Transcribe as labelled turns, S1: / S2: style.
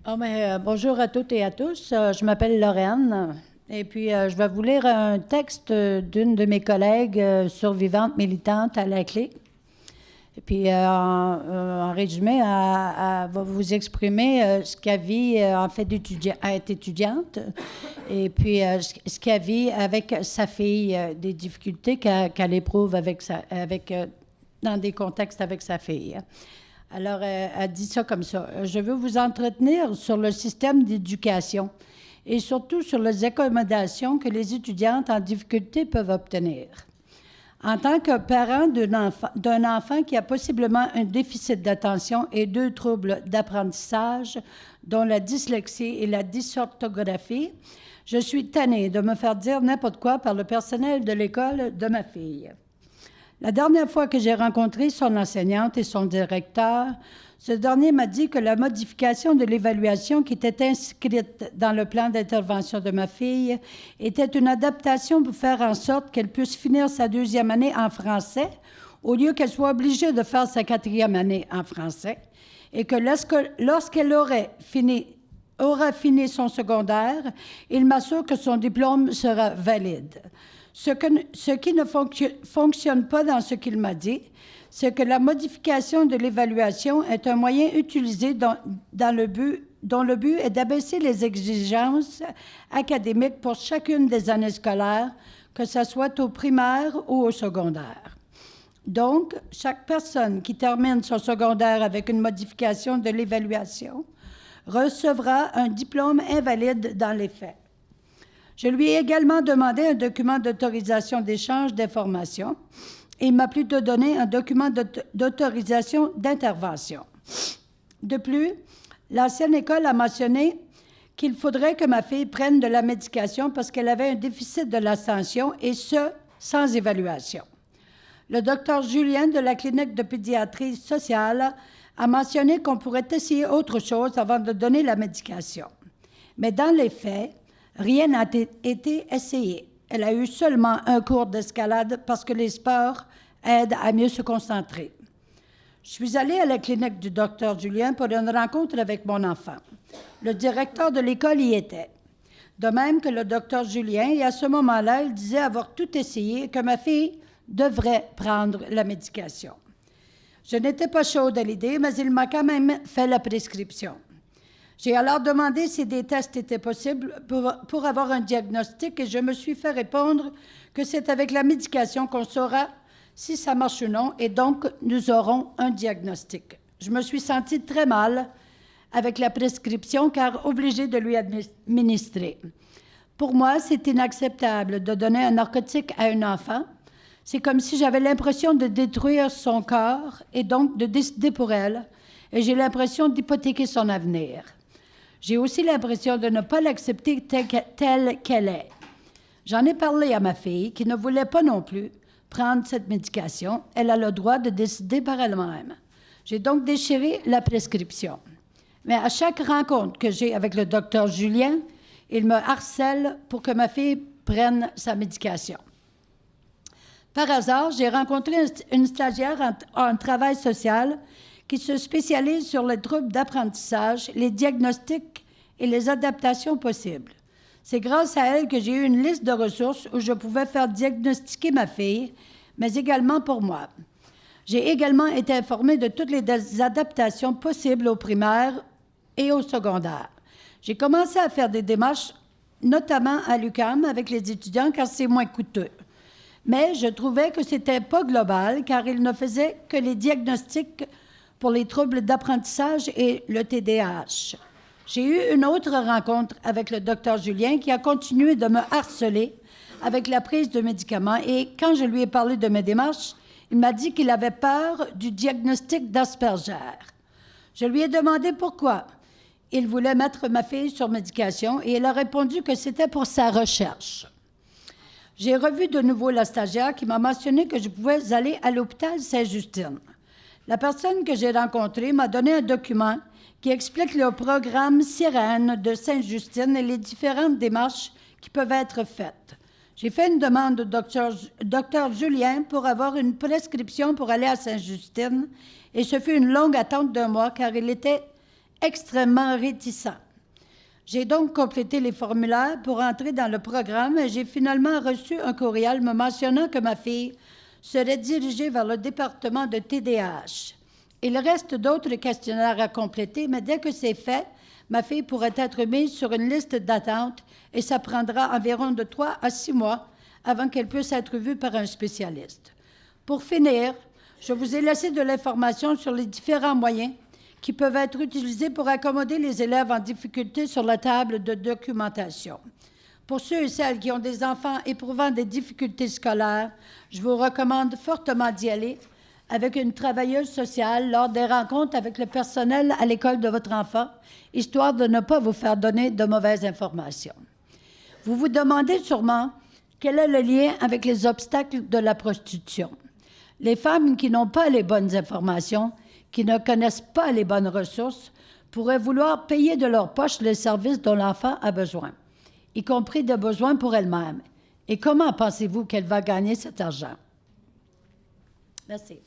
S1: Bonjour à toutes et à tous. Je m'appelle Lorraine et puis je vais vous lire un texte d'une de mes collègues survivantes militantes à la clé. Et puis, en résumé, elle va vous exprimer ce qu'elle vit en fait d'être étudiante et puis ce qu'elle vit avec sa fille, des difficultés qu'elle éprouve dans des contextes avec sa fille. Alors, elle dit ça comme ça. Je veux vous entretenir sur le système d'éducation et surtout sur les accommodations que les étudiantes en difficulté peuvent obtenir. En tant que parent d'un enfant qui a possiblement un déficit d'attention et 2 troubles d'apprentissage, dont la dyslexie et la dysorthographie, je suis tannée de me faire dire n'importe quoi par le personnel de l'école de ma fille. La dernière fois que j'ai rencontré son enseignante et son directeur, ce dernier m'a dit que la modification de l'évaluation qui était inscrite dans le plan d'intervention de ma fille était une adaptation pour faire en sorte qu'elle puisse finir sa 2e année en français au lieu qu'elle soit obligée de faire sa 4e année en français et que lorsqu'elle aura fini son secondaire, il m'assure que son diplôme sera valide. Ce qui ne fonctionne pas dans ce qu'il m'a dit, c'est que la modification de l'évaluation est un moyen utilisé dont le but est d'abaisser les exigences académiques pour chacune des années scolaires, que ce soit au primaire ou au secondaire. Donc, chaque personne qui termine son secondaire avec une modification de l'évaluation recevra un diplôme invalide dans les faits. Je lui ai également demandé un document d'autorisation d'échange d'informations et il m'a plutôt donné un document d'autorisation d'intervention. De plus, l'ancienne école a mentionné qu'il faudrait que ma fille prenne de la médication parce qu'elle avait un déficit de l'attention et ce, sans évaluation. Le docteur Julien de la clinique de pédiatrie sociale a mentionné qu'on pourrait essayer autre chose avant de donner la médication. Mais dans les faits, rien n'a été essayé. Elle a eu seulement un cours d'escalade parce que les sports aident à mieux se concentrer. Je suis allée à la clinique du docteur Julien pour une rencontre avec mon enfant. Le directeur de l'école y était. De même que le docteur Julien, et à ce moment-là, il disait avoir tout essayé et que ma fille devrait prendre la médication. Je n'étais pas chaude à l'idée, mais il m'a quand même fait la prescription. J'ai alors demandé si des tests étaient possibles pour avoir un diagnostic et je me suis fait répondre que c'est avec la médication qu'on saura si ça marche ou non et donc nous aurons un diagnostic. Je me suis sentie très mal avec la prescription car obligée de lui administrer. Pour moi, c'est inacceptable de donner un narcotique à un enfant. C'est comme si j'avais l'impression de détruire son corps et donc de décider pour elle et j'ai l'impression d'hypothéquer son avenir. J'ai aussi l'impression de ne pas l'accepter telle qu'elle est. J'en ai parlé à ma fille, qui ne voulait pas non plus prendre cette médication. Elle a le droit de décider par elle-même. J'ai donc déchiré la prescription. Mais à chaque rencontre que j'ai avec le docteur Julien, il me harcèle pour que ma fille prenne sa médication. Par hasard, j'ai rencontré une stagiaire en travail social qui se spécialise sur les troubles d'apprentissage, les diagnostics et les adaptations possibles. C'est grâce à elle que j'ai eu une liste de ressources où je pouvais faire diagnostiquer ma fille, mais également pour moi. J'ai également été informée de toutes les adaptations possibles au primaire et au secondaire. J'ai commencé à faire des démarches, notamment à l'UQAM, avec les étudiants, car c'est moins coûteux. Mais je trouvais que c'était pas global, car il ne faisait que les diagnostics pour les troubles d'apprentissage et le TDAH. J'ai eu une autre rencontre avec le docteur Julien qui a continué de me harceler avec la prise de médicaments et quand je lui ai parlé de mes démarches, il m'a dit qu'il avait peur du diagnostic d'Asperger. Je lui ai demandé pourquoi. Il voulait mettre ma fille sur médication et il a répondu que c'était pour sa recherche. J'ai revu de nouveau la stagiaire qui m'a mentionné que je pouvais aller à l'hôpital Sainte-Justine. La personne que j'ai rencontrée m'a donné un document qui explique le programme Sirène de Sainte-Justine et les différentes démarches qui peuvent être faites. J'ai fait une demande au docteur Julien pour avoir une prescription pour aller à Sainte-Justine et ce fut une longue attente d'1 mois car il était extrêmement réticents. J'ai donc complété les formulaires pour entrer dans le programme et j'ai finalement reçu un courriel me mentionnant que ma fille serait dirigée vers le département de TDAH. Il reste d'autres questionnaires à compléter, mais dès que c'est fait, ma fille pourrait être mise sur une liste d'attente et ça prendra environ de 3 à 6 mois avant qu'elle puisse être vue par un spécialiste. Pour finir, je vous ai laissé de l'information sur les différents moyens qui peuvent être utilisés pour accommoder les élèves en difficulté sur la table de documentation. Pour ceux et celles qui ont des enfants éprouvant des difficultés scolaires, je vous recommande fortement d'y aller avec une travailleuse sociale lors des rencontres avec le personnel à l'école de votre enfant, histoire de ne pas vous faire donner de mauvaises informations. Vous vous demandez sûrement quel est le lien avec les obstacles de la prostitution. Les femmes qui n'ont pas les bonnes informations, qui ne connaissent pas les bonnes ressources, pourraient vouloir payer de leur poche les services dont l'enfant a besoin, y compris des besoins pour elle-même. Et comment pensez-vous qu'elle va gagner cet argent? Merci.